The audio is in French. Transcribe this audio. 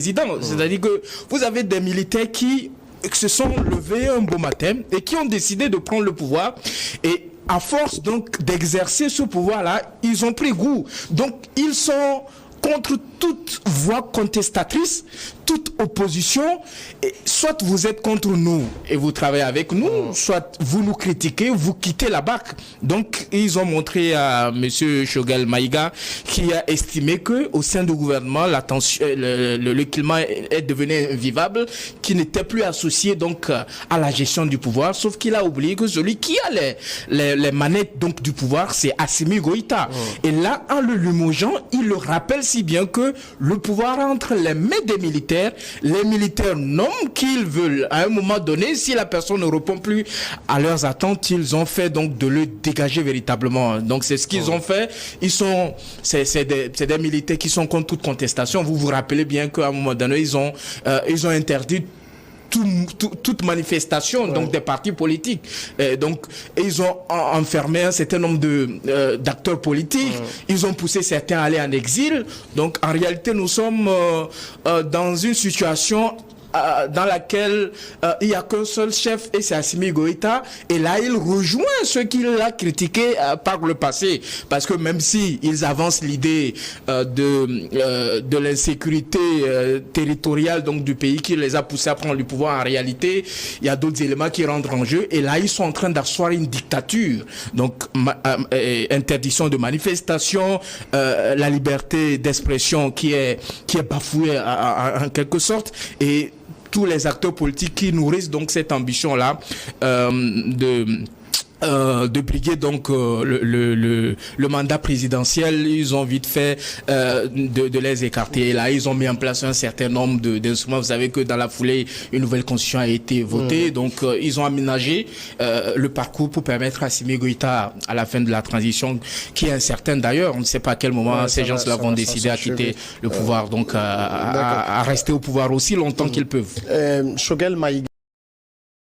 C'est-à-dire que vous avez des militaires qui se sont levés un beau matin et qui ont décidé de prendre le pouvoir, et à force donc d'exercer ce pouvoir-là, ils ont pris goût. Donc ils sont contre toute voix contestatrice, toute opposition, et soit vous êtes contre nous et vous travaillez avec nous, soit vous nous critiquez, vous quittez la barque. Donc ils ont montré à monsieur Choguel Maïga, qui a estimé que au sein du gouvernement, la tension, le climat est devenu invivable, qui n'était plus associé donc à la gestion du pouvoir, sauf qu'il a oublié que celui qui a les manettes donc du pouvoir, c'est Assimi Goïta. Et là, en le limogeant, il le rappelle si bien que le pouvoir entre les mains des militaires, les militaires nomment qu'ils veulent. À un moment donné, si la personne ne répond plus à leurs attentes, ils ont fait donc de le dégager véritablement. Donc c'est ce qu'ils ont fait. C'est des militaires qui sont contre toute contestation. Vous vous rappelez bien qu'à un moment donné, ils ont interdit toute manifestation donc des partis politiques. Donc ils ont enfermé un certain nombre d'acteurs politiques. Ils ont poussé certains à aller en exil. Donc en réalité, nous sommes dans une situation dans laquelle il n'y a qu'un seul chef, et c'est Assimi Goïta. Et là, il rejoint ceux qu'il a critiqués par le passé. Parce que même si ils avancent l'idée de l'insécurité territoriale donc du pays qui les a poussés à prendre le pouvoir, en réalité, il y a d'autres éléments qui rentrent en jeu. Et là, ils sont en train d'asseoir une dictature. Donc, interdiction de manifestation, la liberté d'expression qui est bafouée en quelque sorte. Et tous les acteurs politiques qui nourrissent donc cette ambition-là de briguer donc le mandat présidentiel, ils ont vite fait de les écarter. Et là, ils ont mis en place un certain nombre d'instruments. Vous savez que dans la foulée, une nouvelle constitution a été votée. Donc, ils ont aménagé le parcours pour permettre à Assimi Goïta, à la fin de la transition, qui est incertaine d'ailleurs, on ne sait pas à quel moment ces gens-là vont décider à quitter le pouvoir, donc à rester au pouvoir aussi longtemps qu'ils peuvent. Choguel Maïga.